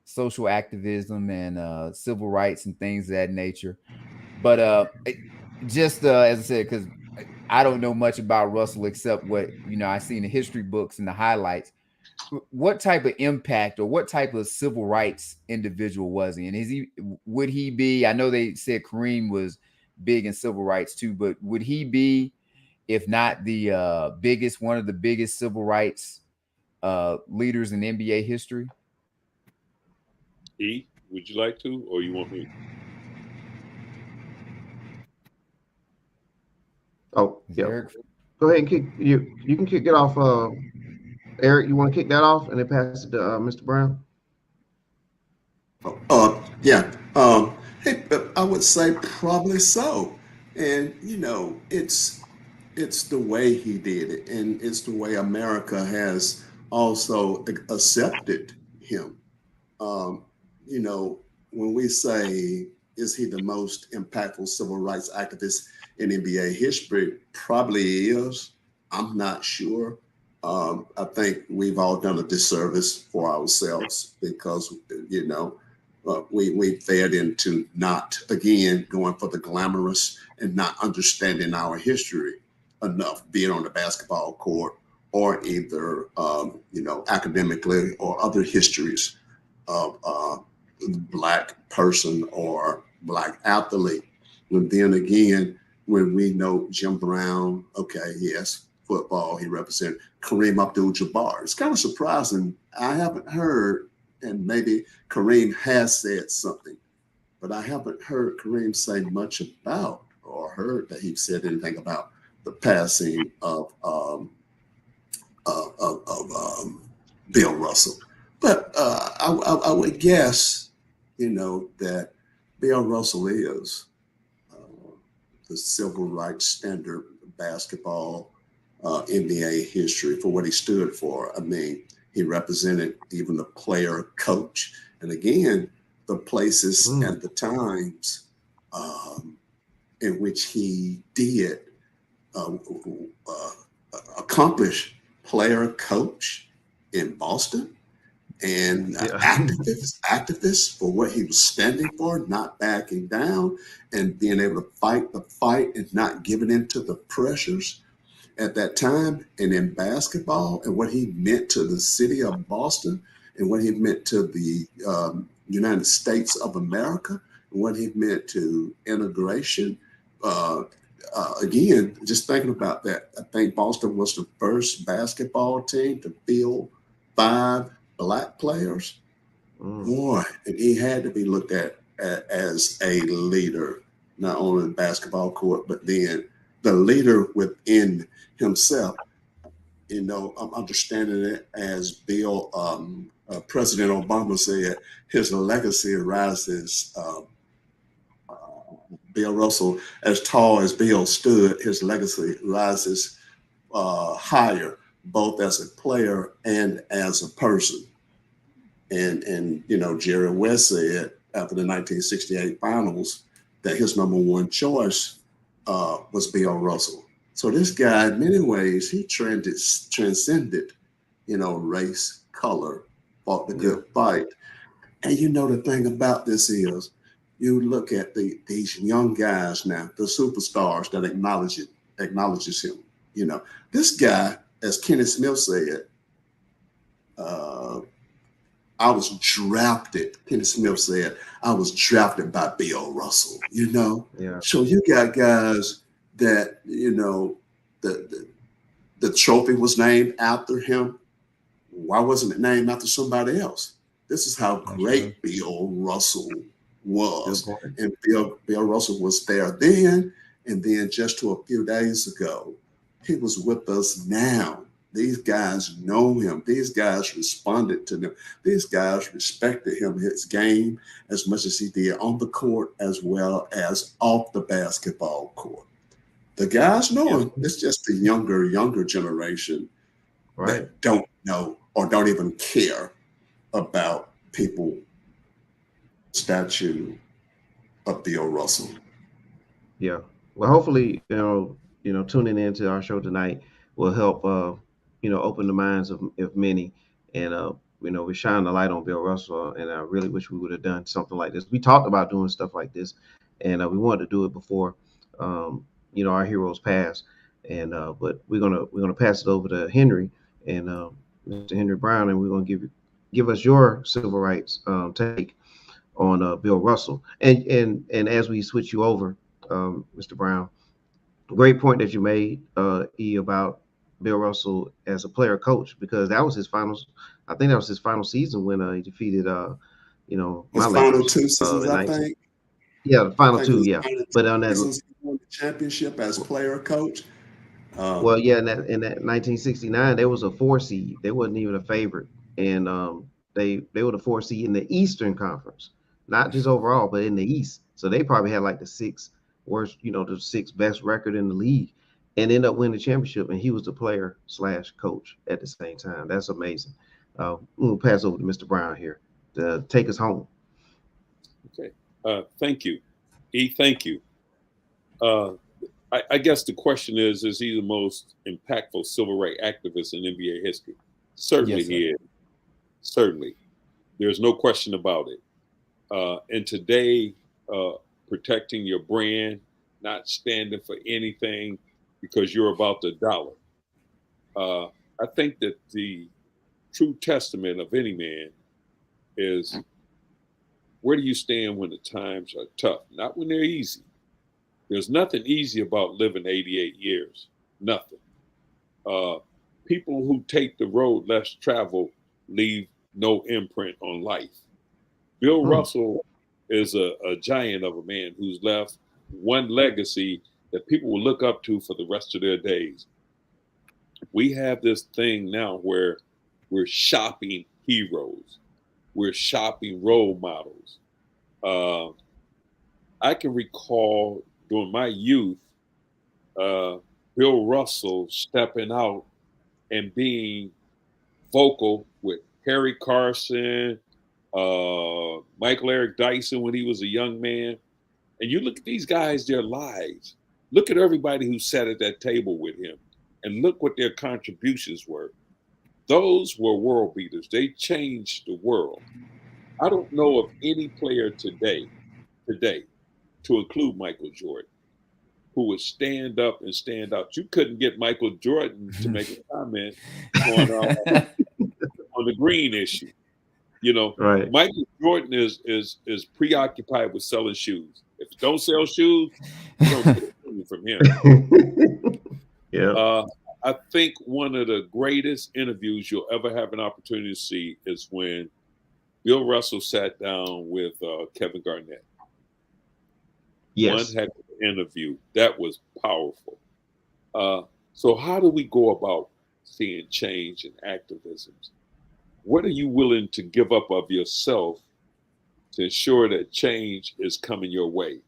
social activism and civil rights and things of that nature. But just as I said, because I don't know much about Russell except what I see in the history books and the highlights. What type of impact or what type of civil rights individual was he? And would he be? I know they said Kareem was big in civil rights too, but would he be, if not the biggest, one of the biggest civil rights leaders in NBA history? Would you like to, or you want me? Oh, yeah. Eric? Go ahead and kick you. You can kick it off. Eric, you want to kick that off and then pass it to Mr. Brown? Yeah. Hey, I would say probably so. And it's the way he did it, and it's the way America has also accepted him. When we say, is he the most impactful civil rights activist in NBA history? Probably is. I'm not sure. I think we've all done a disservice for ourselves because, we fed into not, again, going for the glamorous and not understanding our history enough, be it on the basketball court or either, academically or other histories of Black person or Black athlete. And then again, when we know Jim Brown, okay, yes, football, he represented Kareem Abdul-Jabbar. It's kind of surprising. I haven't heard, and maybe Kareem has said something, but I haven't heard Kareem say much about or heard that he said anything about the passing of Bill Russell. But I would guess, that Bill Russell is the civil rights standard basketball NBA history for what he stood for. I mean, he represented even the player coach. And again, the places and the times in which he did accomplish player coach in Boston and activists for what he was standing for, not backing down and being able to fight the fight and not giving in to the pressures at that time, and in basketball and what he meant to the city of Boston and what he meant to the United States of America and what he meant to integration. Again, just thinking about that, I think Boston was the first basketball team to field 5 Black players. Boy, and he had to be looked at as a leader, not only in the basketball court, but then the leader within himself. I'm understanding it as Bill, President Obama said, his legacy rises. Bill Russell, as tall as Bill stood, his legacy rises higher, both as a player and as a person. And Jerry West said after the 1968 finals that his number one choice was Bill Russell. So this guy, in many ways, he transcended, race, color, fought the good fight. And the thing about this is, you look at these young guys now, the superstars that acknowledges him. This guy, as Kenny Smith said, I was drafted. Kenny Smith said, I was drafted by Bill Russell, Yeah. So you got guys that, the trophy was named after him. Why wasn't it named after somebody else? This is how great Bill Russell was. And Bill Russell was there then, And then just to a few days ago, he was with us now. These guys know him. These guys responded to him. These guys respected him, his game, as much as he did on the court as well as off the basketball court. The guys know him. It's just the younger generation that don't know or don't even care about people statue of Bill Russell. Yeah. Well, hopefully, tuning into our show tonight will help, open the minds of many. And, we shine the light on Bill Russell. And I really wish we would have done something like this. We talked about doing stuff like this, and we wanted to do it before, our heroes passed. And but we're gonna pass it over to Henry and Mr. Henry Brown, and we're gonna give us your civil rights take on Bill Russell. And as we switch you over, Mr. Brown, great point that you made, about Bill Russell as a player coach, because that was his final. I think that was his final season when he defeated, his final 2 seasons, I think. Yeah, the final 2, yeah. But on that, he won the championship as player coach. Well, yeah, in that 1969, there was a 4 seed. They wasn't even a favorite, and they were the 4 seed in the Eastern Conference, not just overall, but in the East. So they probably had like the 6th worst, the 6th best record in the league, and ended up winning the championship. And he was the player / coach at the same time. That's amazing. We'll pass over to Mr. Brown here to take us home. Okay. Thank you. Thank you. I guess the question is he the most impactful civil rights activist in NBA history? Certainly he is. Certainly. There's no question about it. And today, protecting your brand, not standing for anything because you're about the dollar. I think that the true testament of any man is, where do you stand when the times are tough? Not when they're easy. There's nothing easy about living 88 years. Nothing. People who take the road less traveled leave no imprint on life. Bill Russell is a giant of a man who's left one legacy that people will look up to for the rest of their days. We have this thing now where we're shopping heroes. We're shopping role models. I can recall during my youth, Bill Russell stepping out and being vocal with Harry Carson, Michael Eric Dyson when he was a young man. And you look at these guys, their lives. Look at everybody who sat at that table with him and look what their contributions were. Those were world beaters. They changed the world. I don't know of any player today, to include Michael Jordan, who would stand up and stand out. You couldn't get Michael Jordan to make a comment on the green issue. Right. Michael Jordan is preoccupied with selling shoes. If you don't sell shoes, you don't get a penny from him. Yeah. I think one of the greatest interviews you'll ever have an opportunity to see is when Bill Russell sat down with Kevin Garnett. Yes. One heck of an interview. That was powerful. So how do we go about seeing change and activism? What are you willing to give up of yourself to ensure that change is coming your way?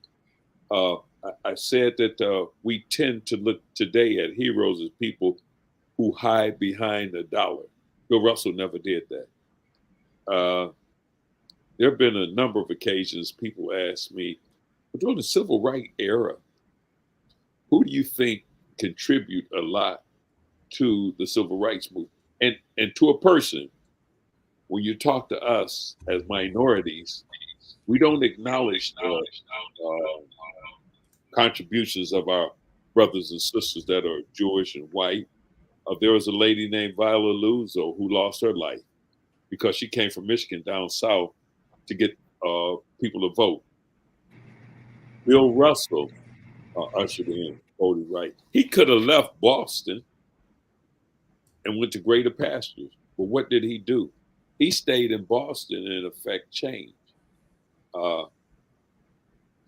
I said that we tend to look today at heroes as people who hide behind the dollar. Bill Russell never did that. There have been a number of occasions people ask me, during the civil rights era, who do you think contribute a lot to the civil rights movement? And to a person, when you talk to us as minorities, we don't acknowledge the contributions of our brothers and sisters that are Jewish and white. There was a lady named Viola Luzo who lost her life because she came from Michigan down south to get people to vote. Bill Russell ushered in voting right. He could have left Boston and went to greater pastures. But what did he do? He stayed in Boston and in effect changed. So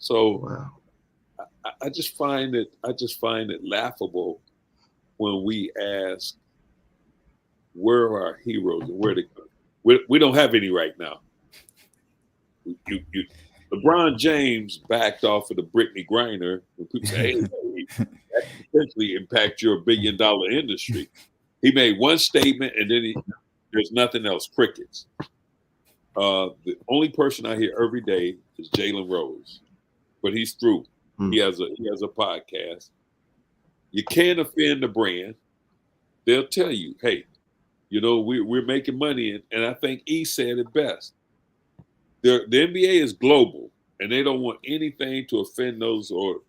wow. I just find it laughable when we ask where are our heroes and where they go. We don't have any right now. LeBron James backed off of the Brittany Griner. When people say, hey, that could potentially impact your $1 billion industry. He made one statement and then there's nothing else. Crickets. The only person I hear every day is Jalen Rose, but he's through. He has a podcast. You can't offend the brand. They'll tell you, hey, we're making money, and I think E said it best. The NBA is global, and they don't want anything to offend those or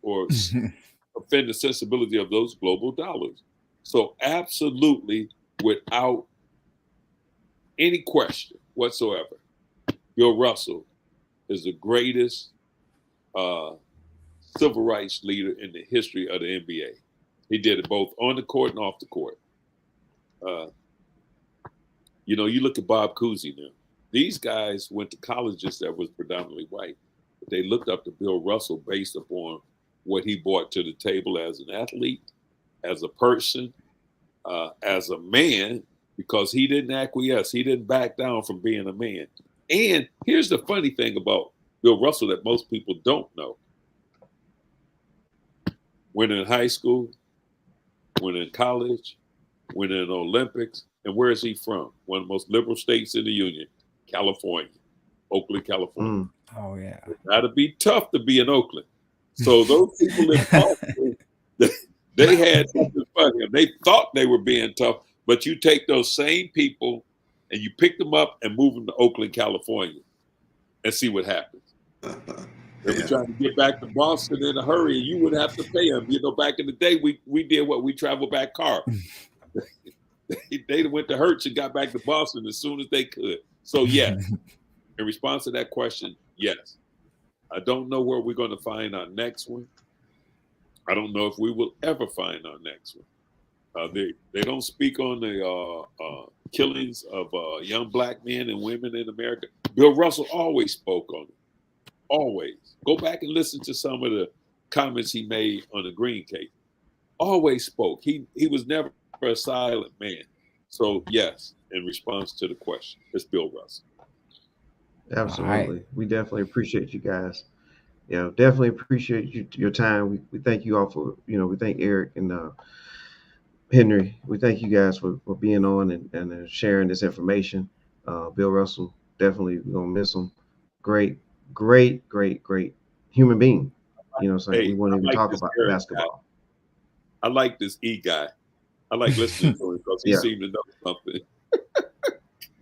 offend the sensibility of those global dollars. So absolutely, without any question whatsoever, Bill Russell is the greatest civil rights leader in the history of the NBA. He did it both on the court and off the court. You look at Bob Cousy now. These guys went to colleges that was predominantly white, but they looked up to Bill Russell based upon what he brought to the table as an athlete, as a person, as a man, because he didn't acquiesce. He didn't back down from being a man. And here's the funny thing about Bill Russell that most people don't know. Winning in high school, winning in college, winning in Olympics, and where is he from? One of the most liberal states in the union, California, Oakland, California. Oh, yeah. It's got to be tough to be in Oakland. So those people in Oakland, they had something for him. They thought they were being tough, but you take those same people and you pick them up and move them to Oakland, California, and see what happens. They were trying to get back to Boston in a hurry, and you would have to pay them. Back in the day, we did what? We traveled back car. They went to Hertz and got back to Boston as soon as they could. So, yes, in response to that question, yes. I don't know where we're going to find our next one. I don't know if we will ever find our next one. They don't speak on the killings of young black men and women in America. Bill Russell always spoke on it. Always. Go back and listen to some of the comments he made on the Green case. Always spoke. He was never a silent man. So, yes, in response to the question, it's Bill Russell. Absolutely. Right. We definitely appreciate you guys. Definitely appreciate your time. We thank you all for, we thank Eric and Henry. We thank you guys for being on and sharing this information. Bill Russell, definitely we're going to miss him. Great human being. We won't even talk about basketball. I like this E guy. I like listening to him because he seemed to know something.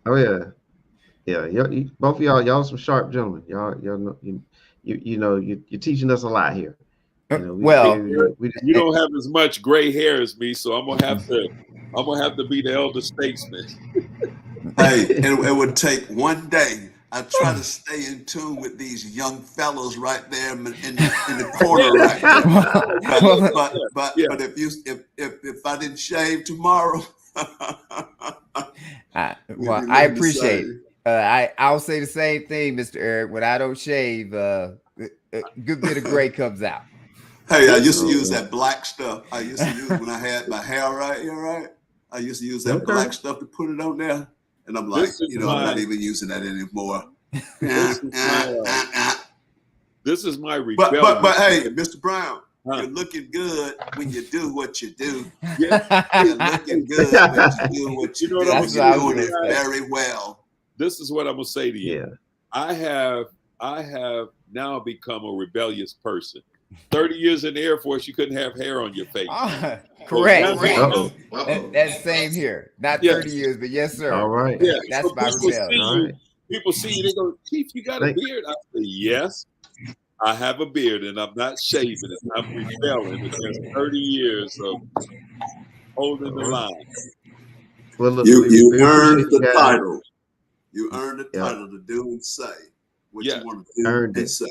Oh yeah. Both of y'all some sharp gentlemen. Y'all know, you're teaching us a lot here. You don't have as much gray hair as me, so I'm gonna have to be the elder statesman. Hey, it would take one day. I try to stay in tune with these young fellows right there in the corner right there. But if I didn't shave tomorrow, I appreciate it. I'll say the same thing, Mr. Eric. When I don't shave, a good bit of gray comes out. Hey, I used to use that black stuff. I used to use when I had my hair right here, right? I used to use that black stuff to put it on there. And I'm like, I'm not even using that anymore. This is my rebellion. But hey, Mr. Brown, you're looking good when you do what you do. Yeah. You're looking good when you do what you do. You're doing it very well. This is what I'm gonna say to you. Yeah. I have now become a rebellious person. 30 years in the Air Force, you couldn't have hair on your face. Correct. That's same here. Not 30 years, but yes, sir. All right. Yeah. That's my rebellion. People see you, they go, Chief, you got a beard? I say, yes, I have a beard, and I'm not shaving it. I'm rebelling against 30 years of holding the line. Well, look, you earned the title. You earned the title to do and say what you want to do and say.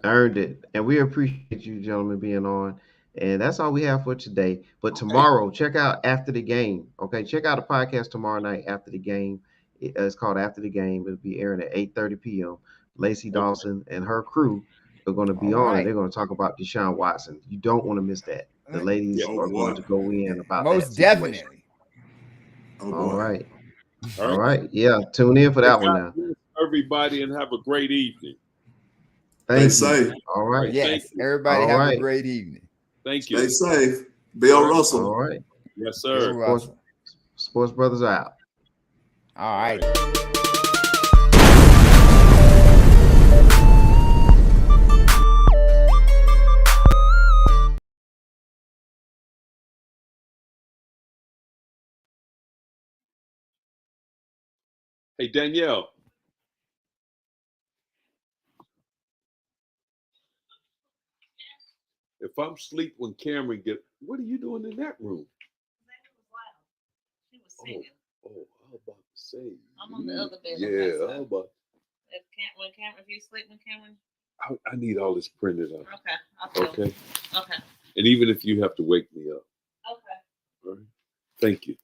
Earned it. And we appreciate you gentlemen being on. And that's all we have for today. But tomorrow, check out After the Game. Okay, check out the podcast tomorrow night after the game. It's called After the Game. It'll be airing at 8:30 p.m. Lacey Dawson and her crew are going to be All on, right. and they're going to talk about Deshaun Watson. You don't want to miss that. The ladies Yeah. are going to go in about Most that situation. definitely. Oh boy. All right. All All right. right. Yeah. Tune in for that one God now. bless everybody, and have a great evening. Thank Stay you. safe. All All right. right. Thank Yes. you. Everybody All have a right. great evening. Thank Stay you. safe. Bill All right. Russell. All right. Yes, Bill sir. Russell. Sportz Brothas out. All right. Hey, Danielle. If I'm asleep when Cameron get, what are you doing in that room? She was singing. Oh, I was about to say. I'm on the other bed. Yeah, I was about. If you sleep when Cameron. I need all this printed out. Okay. I'll tell him. Okay. Okay. And even if you have to wake me up. Okay. All right. Thank you.